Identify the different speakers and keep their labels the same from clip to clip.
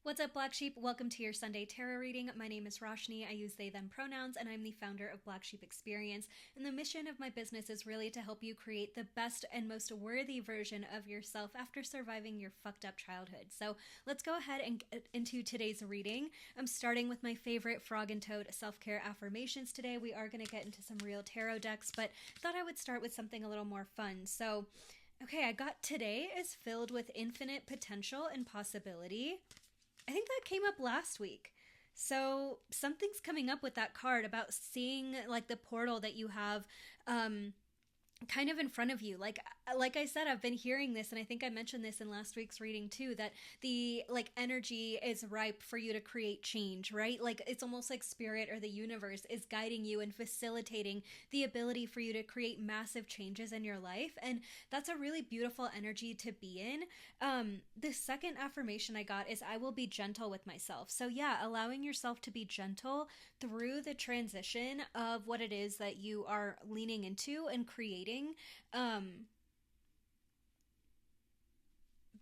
Speaker 1: What's up, Black Sheep? Welcome to your Sunday tarot reading. My name is Roshni. I use they, them pronouns, and I'm the founder of Black Sheep Experience. And the mission of my business is really to help you create the best and most worthy version of yourself after surviving your fucked up childhood. So let's go ahead and get into today's reading. I'm starting with my favorite Frog and Toad self-care affirmations today. We are going to get into some real tarot decks, but thought I would start with something a little more fun. So, okay, I got today is filled with infinite potential and possibility. I think that came up last week. So something's coming up with that card about seeing like the portal that you have kind of in front of you. Like I said, I've been hearing this, and I think I mentioned this in last week's reading too, that the like energy is ripe for you to create change, right? Like it's almost like spirit or the universe is guiding you and facilitating the ability for you to create massive changes in your life. And that's a really beautiful energy to be in. The second affirmation I got is I will be gentle with myself. So yeah, allowing yourself to be gentle through the transition of what it is that you are leaning into and creating.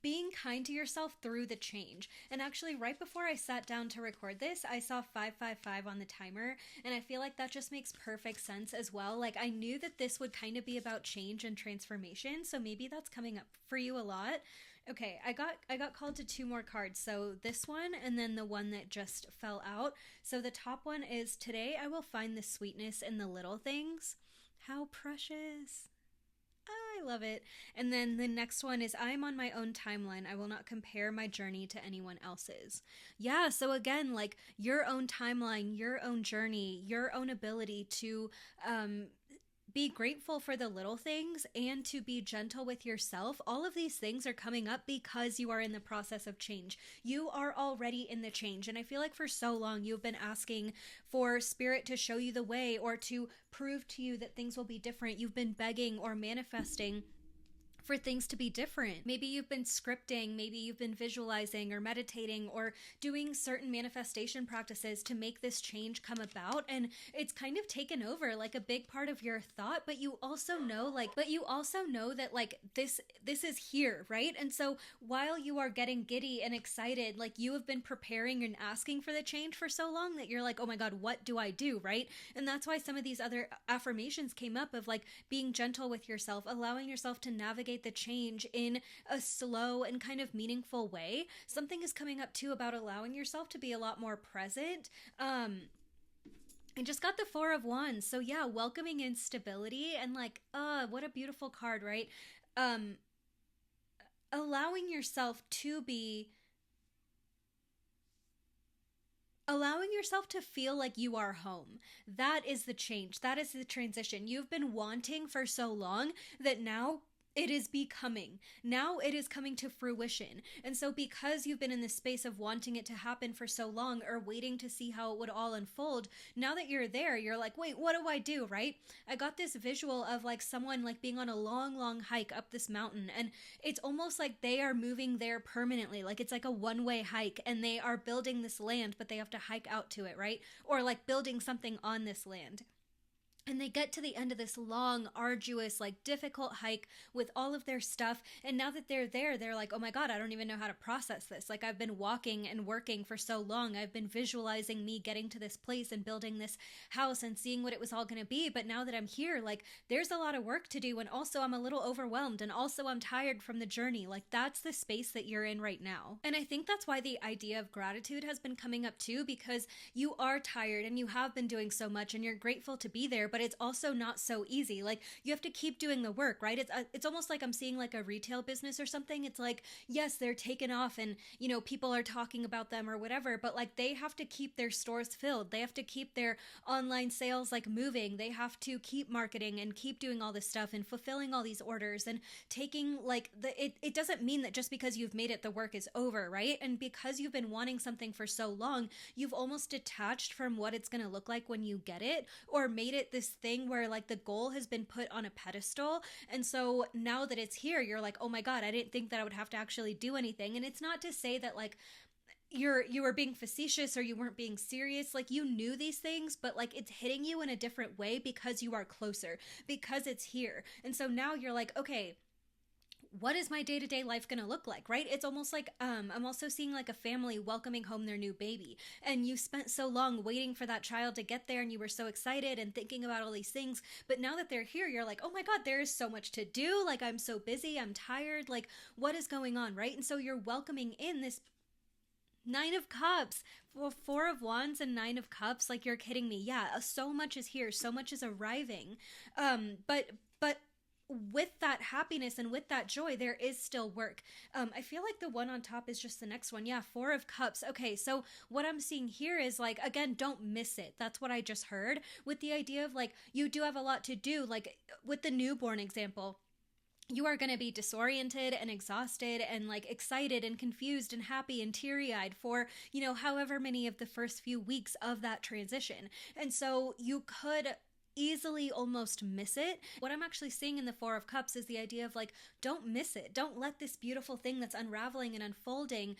Speaker 1: Being kind to yourself through the change. And actually, right before I sat down to record this, I saw 555 on the timer, and I feel like that just makes perfect sense as well. Like I knew that this would kind of be about change and transformation, so maybe that's coming up for you a lot. Okay, I got called to two more cards. So this one and then the one that just fell out. So the top one is today I will find the sweetness in the little things. How precious. I love it. And then the next one is I'm on my own timeline. I will not compare my journey to anyone else's. Yeah, so again, like your own timeline, your own journey, your own ability to be grateful for the little things and to be gentle with yourself. All of these things are coming up because you are in the process of change. You are already in the change. And I feel like for so long you've been asking for spirit to show you the way or to prove to you that things will be different. You've been begging or manifesting for things to be different. Maybe you've been scripting, maybe you've been visualizing or meditating or doing certain manifestation practices to make this change come about, and it's kind of taken over like a big part of your thought, but you also know that like this is here, right? And so while you are getting giddy and excited, like you have been preparing and asking for the change for so long that you're like, oh my God, what do I do, right? And that's why some of these other affirmations came up of like being gentle with yourself, allowing yourself to navigate the change in a slow and kind of meaningful way. Something is coming up too about allowing yourself to be a lot more present. I just got the Four of Wands. So yeah, welcoming in stability and like, what a beautiful card, right? Allowing yourself to feel like you are home. That is the change. That is the transition. You've been wanting for so long that now it is becoming. Now it is coming to fruition. And so because you've been in this space of wanting it to happen for so long or waiting to see how it would all unfold, now that you're there, you're like, wait, what do I do, right? I got this visual of like someone like being on a long, long hike up this mountain, and it's almost like they are moving there permanently. Like it's like a one-way hike and they are building this land, but they have to hike out to it, right? Or like building something on this land. And they get to the end of this long, arduous, like difficult hike with all of their stuff. And now that they're there, they're like, oh my God, I don't even know how to process this. Like I've been walking and working for so long. I've been visualizing me getting to this place and building this house and seeing what it was all going to be. But now that I'm here, like there's a lot of work to do. And also I'm a little overwhelmed. And also I'm tired from the journey. Like that's the space that you're in right now. And I think that's why the idea of gratitude has been coming up too, because you are tired and you have been doing so much and you're grateful to be there. But it's also not so easy. Like you have to keep doing the work, right? It's almost like I'm seeing like a retail business or something. It's like, yes, they're taken off and, you know, people are talking about them or whatever, but like they have to keep their stores filled. They have to keep their online sales like moving. They have to keep marketing and keep doing all this stuff and fulfilling all these orders and taking like it doesn't mean that just because you've made it, the work is over, right? And because you've been wanting something for so long, you've almost detached from what it's going to look like when you get it, or made it this thing where like the goal has been put on a pedestal. And so now that it's here, you're like, oh my God, I didn't think that I would have to actually do anything. And it's not to say that like you were being facetious or you weren't being serious. Like you knew these things, but like it's hitting you in a different way because you are closer, because it's here. And so now you're like, okay, what is my day-to-day life going to look like, right? It's almost like I'm also seeing like a family welcoming home their new baby, and you spent so long waiting for that child to get there, and you were so excited and thinking about all these things, but now that they're here, you're like, oh my god, there is so much to do, like I'm so busy, I'm tired, like what is going on, right? And so you're welcoming in this Nine of Cups. Well, Four of Wands and Nine of Cups. Like, you're kidding me. Yeah, so much is here. So much is arriving. But with that happiness and with that joy, there is still work. I feel like the one on top is just the next one. Yeah, Four of Cups. Okay, so what I'm seeing here is like, again, don't miss it. That's what I just heard with the idea of like, you do have a lot to do. Like with the newborn example, you are going to be disoriented and exhausted and like excited and confused and happy and teary-eyed for, however many of the first few weeks of that transition. And so you could easily almost miss it. What I'm actually seeing in the Four of Cups is the idea of like, don't miss it. Don't let this beautiful thing that's unraveling and unfolding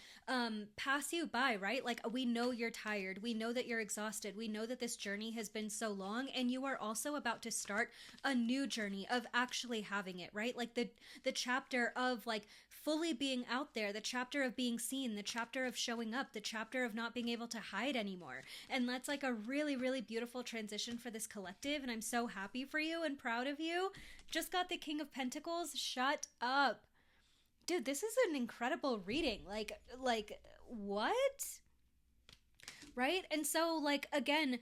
Speaker 1: pass you by, right? Like, we know you're tired. We know that you're exhausted. We know that this journey has been so long, and you are also about to start a new journey of actually having it, right? Like the chapter of like fully being out there, the chapter of being seen, the chapter of showing up, the chapter of not being able to hide anymore. And that's like a really, really beautiful transition for this collective. And I'm so happy for you and proud of you. Just got the King of Pentacles. Shut up. Dude, this is an incredible reading. Like what? Right? And so like, again,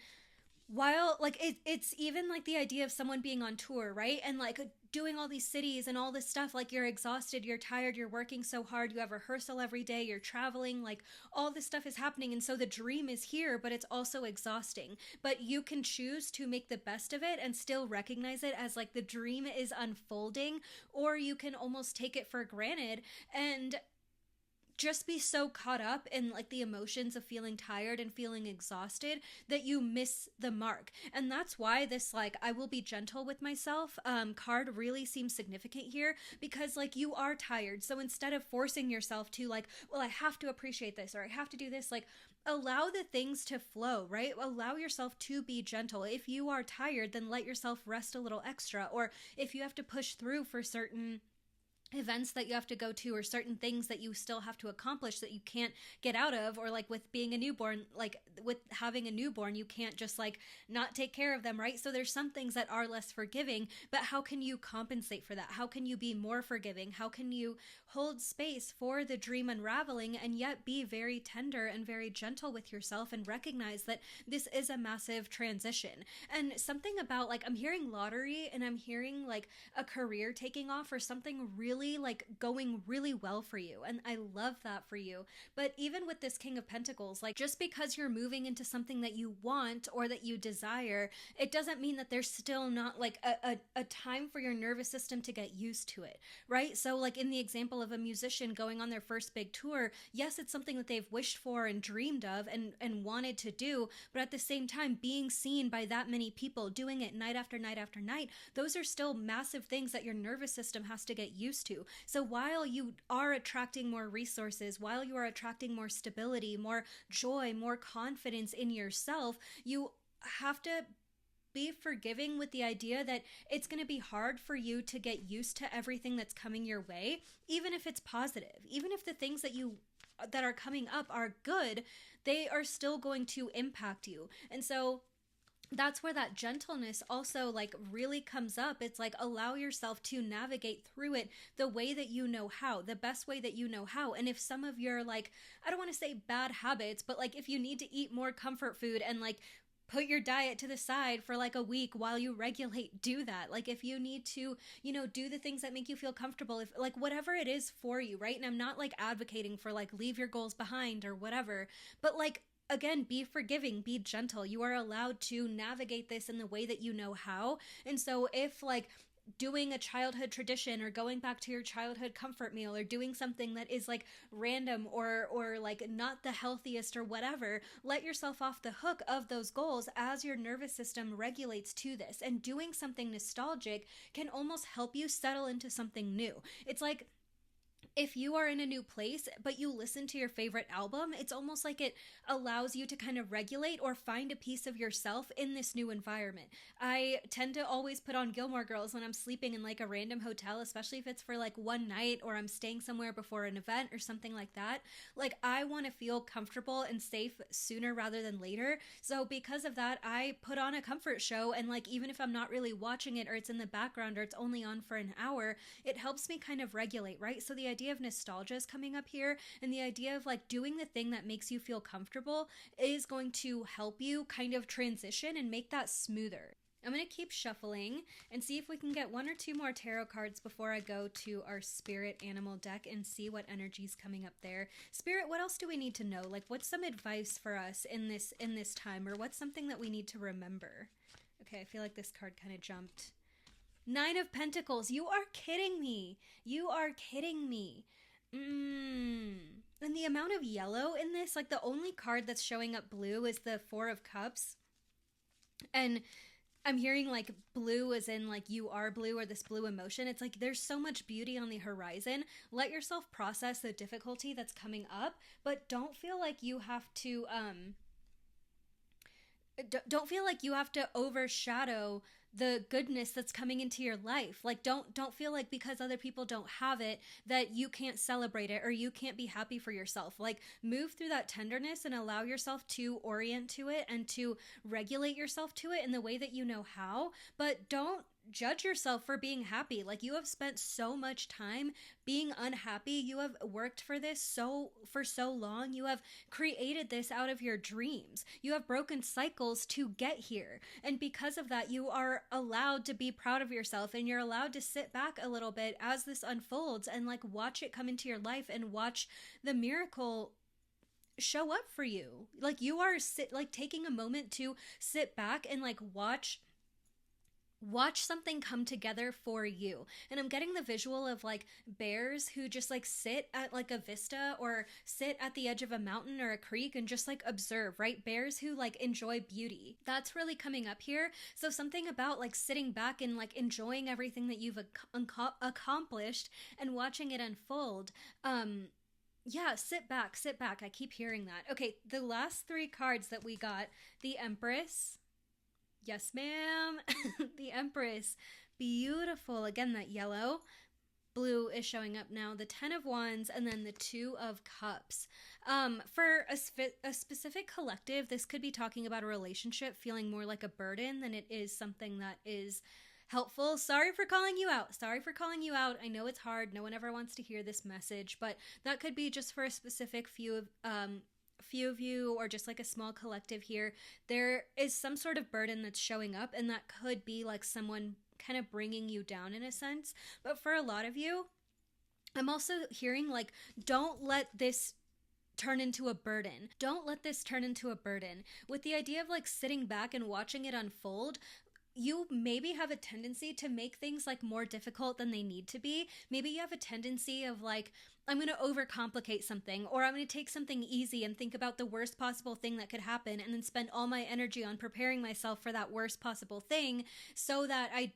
Speaker 1: while like it's even like the idea of someone being on tour, right? And like doing all these cities and all this stuff, like you're exhausted, you're tired, you're working so hard, you have rehearsal every day, you're traveling, like all this stuff is happening. And so the dream is here, but it's also exhausting. But you can choose to make the best of it and still recognize it as like the dream is unfolding, or you can almost take it for granted and just be so caught up in like the emotions of feeling tired and feeling exhausted that you miss the mark. And that's why this like I will be gentle with myself card really seems significant here, because like you are tired. So instead of forcing yourself to like, well, I have to appreciate this or I have to do this, like allow the things to flow, right? Allow yourself to be gentle. If you are tired, then let yourself rest a little extra. Or if you have to push through for certain events that you have to go to, or certain things that you still have to accomplish that you can't get out of, or like with being a newborn, like with having a newborn, you can't just like not take care of them, right? So there's some things that are less forgiving, but how can you compensate for that? How can you be more forgiving? How can you hold space for the dream unraveling and yet be very tender and very gentle with yourself and recognize that this is a massive transition? And something about like, I'm hearing lottery and I'm hearing like a career taking off or something really like going really well for you, and I love that for you. But even with this King of Pentacles, like just because you're moving into something that you want or that you desire, it doesn't mean that there's still not like a time for your nervous system to get used to it, right? So like in the example of a musician going on their first big tour, yes, it's something that they've wished for and dreamed of and wanted to do, but at the same time being seen by that many people, doing it night after night after night, those are still massive things that your nervous system has to get used to. So while you are attracting more resources, while you are attracting more stability, more joy, more confidence in yourself, you have to be forgiving with the idea that it's going to be hard for you to get used to everything that's coming your way, even if it's positive, even if the things that are coming up are good, they are still going to impact you. And so that's where that gentleness also like really comes up. It's like allow yourself to navigate through it the way that you know how, the best way that you know how. And if some of your like, I don't want to say bad habits, but like if you need to eat more comfort food and like put your diet to the side for like a week while you regulate, do that. Like if you need to, do the things that make you feel comfortable, if like whatever it is for you, right? And I'm not like advocating for like leave your goals behind or whatever, but like again, be forgiving, be gentle. You are allowed to navigate this in the way that you know how. And so if like doing a childhood tradition or going back to your childhood comfort meal or doing something that is like random or like not the healthiest or whatever, let yourself off the hook of those goals as your nervous system regulates to this. And doing something nostalgic can almost help you settle into something new. It's like if you are in a new place but you listen to your favorite album, it's almost like it allows you to kind of regulate or find a piece of yourself in this new environment. I tend to always put on Gilmore Girls when I'm sleeping in like a random hotel, especially if it's for like one night or I'm staying somewhere before an event or something like that. Like, I want to feel comfortable and safe sooner rather than later. So because of that, I put on a comfort show, and like, even if I'm not really watching it or it's in the background or it's only on for an hour, it helps me kind of regulate, right? So the idea of nostalgia is coming up here, and the idea of like doing the thing that makes you feel comfortable is going to help you kind of transition and make that smoother. I'm going to keep shuffling and see if we can get one or two more tarot cards before I go to our spirit animal deck and see what energy's coming up there. Spirit, what else do we need to know? Like, what's some advice for us in this time, or what's something that we need to remember? Okay, I feel like this card kind of jumped. Nine of Pentacles. You are kidding me. You are kidding me. And the amount of yellow in this, like the only card that's showing up blue is the Four of Cups. And I'm hearing like blue as in like you are blue, or this blue emotion. It's like there's so much beauty on the horizon. Let yourself process the difficulty that's coming up, but don't feel like you have to don't feel like you have to overshadow the goodness that's coming into your life. Like, don't feel like because other people don't have it that you can't celebrate it or you can't be happy for yourself. Like, move through that tenderness and allow yourself to orient to it and to regulate yourself to it in the way that you know how, but don't judge yourself for being happy. Like, you have spent so much time being unhappy. You have worked for this for so long. You have created this out of your dreams. You have broken cycles to get here. And because of that, you are allowed to be proud of yourself, and you're allowed to sit back a little bit as this unfolds and like watch it come into your life and watch the miracle show up for you. Like, you are taking a moment to sit back and like watch something come together for you. And I'm getting the visual of like bears who just like sit at like a vista or sit at the edge of a mountain or a creek and just like observe, right? Bears who like enjoy beauty. That's really coming up here. So something about like sitting back and like enjoying everything that you've accomplished and watching it unfold. Yeah, sit back. I keep hearing that. Okay, the last three cards that we got, the Empress. Yes, ma'am. The Empress. Beautiful. Again, that yellow. Blue is showing up now. The Ten of Wands, and then the Two of Cups. For a specific collective, this could be talking about a relationship feeling more like a burden than it is something that is helpful. Sorry for calling you out. I know it's hard. No one ever wants to hear this message, but that could be just for a specific few of you, or just like a small collective here. There is some sort of burden that's showing up, and that could be like someone kind of bringing you down in a sense. But for a lot of you, I'm also hearing like, don't let this turn into a burden. With the idea of like sitting back and watching it unfold, you maybe have a tendency to make things like more difficult than they need to be. Maybe you have a tendency of like, I'm going to overcomplicate something, or I'm going to take something easy and think about the worst possible thing that could happen and then spend all my energy on preparing myself for that worst possible thing so that I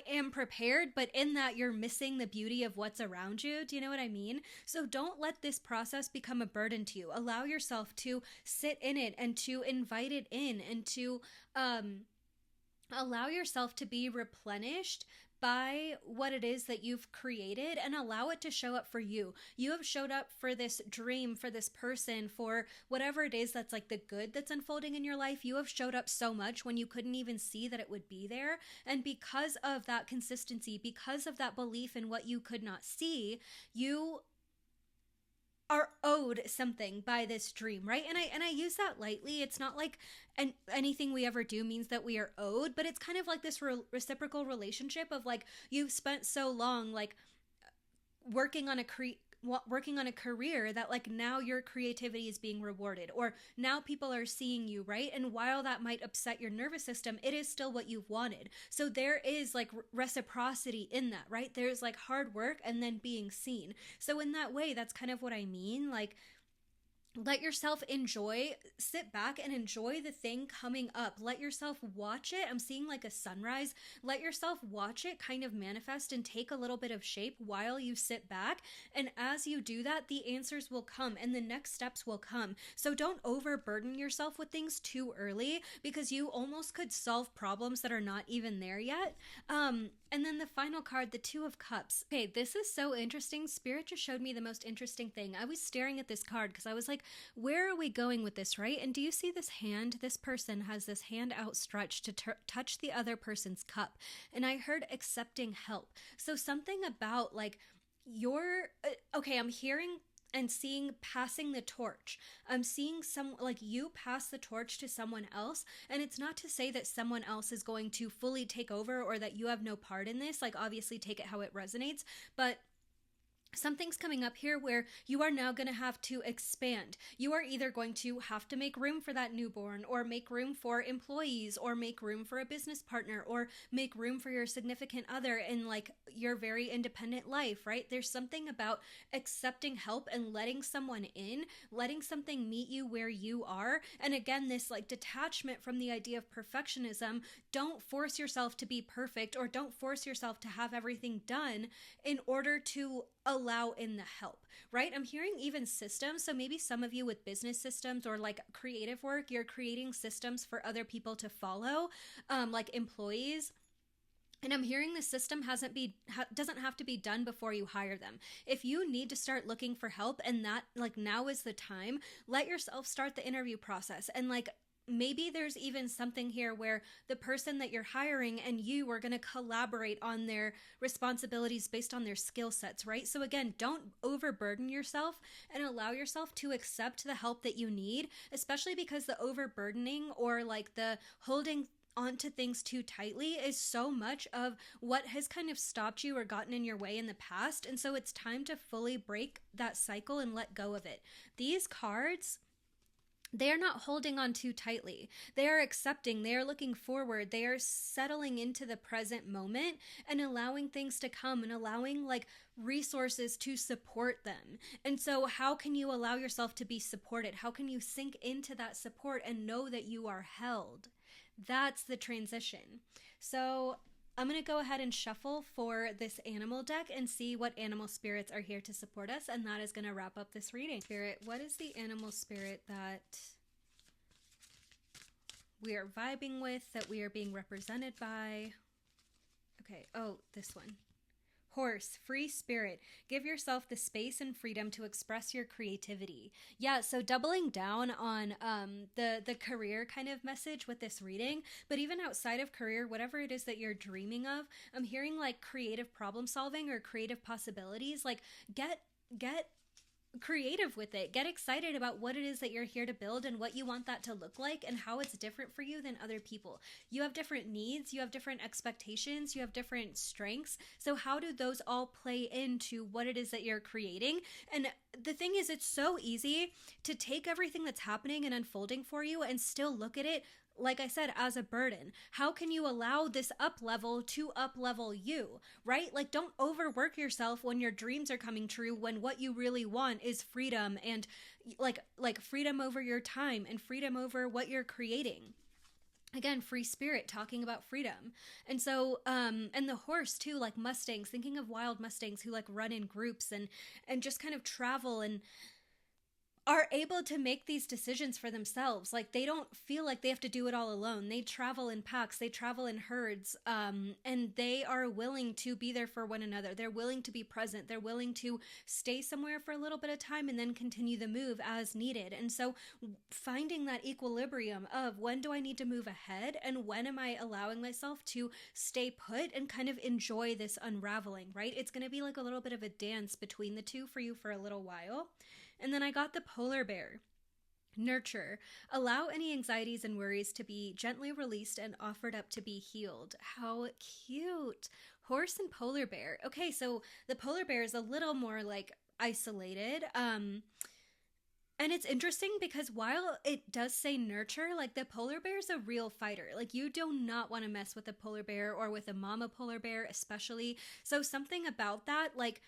Speaker 1: am prepared, but in that you're missing the beauty of what's around you. Do you know what I mean? So don't let this process become a burden to you. Allow yourself to sit in it and to invite it in, and to allow yourself to be replenished by what it is that you've created, and allow it to show up for you. You have showed up for this dream, for this person, for whatever it is that's like the good that's unfolding in your life. You have showed up so much when you couldn't even see that it would be there. And because of that consistency, because of that belief in what you could not see, you are owed something by this dream, right? And I use that lightly. It's not like anything we ever do means that we are owed, but it's kind of like this reciprocal relationship of like, you've spent so long like working on a career that like now your creativity is being rewarded, or now people are seeing you, right? And while that might upset your nervous system, it is still what you've wanted. So there is like reciprocity in that, right? There's like hard work and then being seen. So in that way, that's kind of what I mean. Like, Let yourself sit back and enjoy the thing coming up. Let yourself watch it. I'm seeing like a sunrise. Let yourself watch it kind of manifest and take a little bit of shape while you sit back. And as you do that, the answers will come and the next steps will come. So don't overburden yourself with things too early, because you almost could solve problems that are not even there yet. And then the final card, the Two of Cups. Okay, this is so interesting. Spirit just showed me the most interesting thing. I was staring at this card because I was like, where are we going with this, right? And do you see this hand? This person has this hand outstretched to touch the other person's cup. And I heard accepting help. So something about like okay, I'm hearing and seeing passing the torch. I'm seeing some like you pass the torch to someone else, and it's not to say that someone else is going to fully take over or that you have no part in this. Like obviously take it how it resonates, but something's coming up here where you are now going to have to expand. You are either going to have to make room for that newborn, or make room for employees, or make room for a business partner, or make room for your significant other in like your very independent life, right? There's something about accepting help and letting someone in, letting something meet you where you are. And again, this like detachment from the idea of perfectionism. Don't force yourself to be perfect, or don't force yourself to have everything done in order to allow in the help, right? I'm hearing even systems. So maybe some of you with business systems or like creative work, you're creating systems for other people to follow, like employees. And I'm hearing the system doesn't have to be done before you hire them. If you need to start looking for help, and that like now is the time, let yourself start the interview process. And like maybe there's even something here where the person that you're hiring and you are going to collaborate on their responsibilities based on their skill sets, right? So again, don't overburden yourself, and allow yourself to accept the help that you need, especially because the overburdening or like the holding onto things too tightly is so much of what has kind of stopped you or gotten in your way in the past. And so it's time to fully break that cycle and let go of it. These cards, they are not holding on too tightly. They are accepting, they are looking forward, they are settling into the present moment and allowing things to come and allowing like resources to support them. And so how can you allow yourself to be supported? How can you sink into that support and know that you are held? That's the transition. So I'm going to go ahead and shuffle for this animal deck and see what animal spirits are here to support us, and that is going to wrap up this reading. Spirit, what is the animal spirit that we are vibing with, that we are being represented by? Okay, oh, this one. Horse, free spirit. Give yourself the space and freedom to express your creativity. Yeah, so doubling down on the career kind of message with this reading, but even outside of career, whatever it is that you're dreaming of, I'm hearing like creative problem solving or creative possibilities. Like get creative with it. Get excited about what it is that you're here to build and what you want that to look like and how it's different for you than other people. You have different needs, you have different expectations, you have different strengths. So how do those all play into what it is that you're creating? And the thing is, it's so easy to take everything that's happening and unfolding for you and still look at it, like I said, as a burden. How can you allow this up level to up level you, right? Like don't overwork yourself when your dreams are coming true, when what you really want is freedom and like freedom over your time and freedom over what you're creating. Again, free spirit, talking about freedom. And so and the horse too, like mustangs, thinking of wild mustangs who like run in groups and just kind of travel and are able to make these decisions for themselves. Like they don't feel like they have to do it all alone. They travel in packs, they travel in herds, and they are willing to be there for one another. They're willing to be present. They're willing to stay somewhere for a little bit of time and then continue the move as needed. And so finding that equilibrium of when do I need to move ahead and when am I allowing myself to stay put and kind of enjoy this unraveling, right? It's going to be like a little bit of a dance between the two for you for a little while. And then I got the polar bear. Nurture. Allow any anxieties and worries to be gently released and offered up to be healed. How cute. Horse and polar bear. Okay, so the polar bear is a little more like isolated. And it's interesting because while it does say nurture, like the polar bear is a real fighter. Like you do not want to mess with a polar bear or with a mama polar bear especially. So something about that, like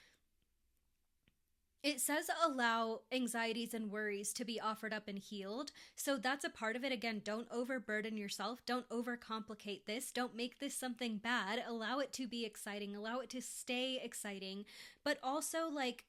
Speaker 1: It says allow anxieties and worries to be offered up and healed. So that's a part of it. Again, don't overburden yourself. Don't overcomplicate this. Don't make this something bad. Allow it to be exciting. Allow it to stay exciting. But also, like,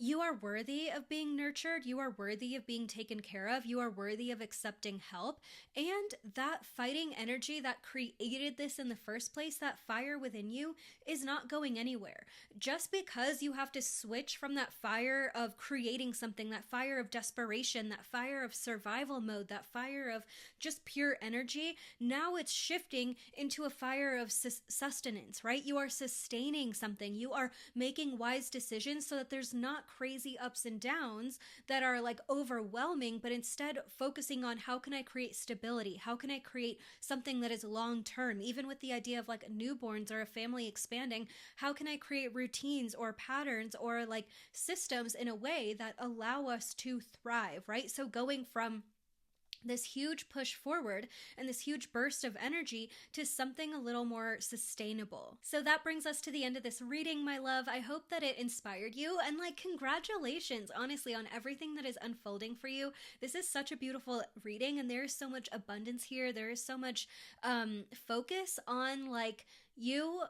Speaker 1: you are worthy of being nurtured. You are worthy of being taken care of. You are worthy of accepting help. And that fighting energy that created this in the first place, that fire within you, is not going anywhere. Just because you have to switch from that fire of creating something, that fire of desperation, that fire of survival mode, that fire of just pure energy, now it's shifting into a fire of sustenance, right? You are sustaining something. You are making wise decisions so that there's not crazy ups and downs that are like overwhelming, but instead focusing on how can I create stability? How can I create something that is long term? Even with the idea of like newborns or a family expanding, how can I create routines or patterns or like systems in a way that allow us to thrive, right? So going from this huge push forward and this huge burst of energy to something a little more sustainable. So that brings us to the end of this reading, my love. I hope that it inspired you, and like, congratulations, honestly, on everything that is unfolding for you. This is such a beautiful reading, and there is so much abundance here. There is so much focus on like you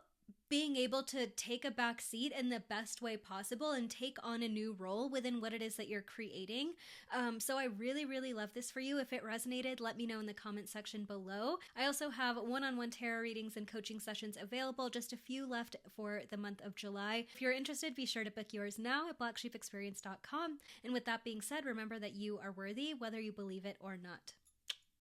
Speaker 1: being able to take a back seat in the best way possible and take on a new role within what it is that you're creating. So I really, really love this for you. If it resonated, let me know in the comment section below. I also have one-on-one tarot readings and coaching sessions available, just a few left for the month of July. If you're interested, be sure to book yours now at blacksheepexperience.com. And with that being said, remember that you are worthy, whether you believe it or not.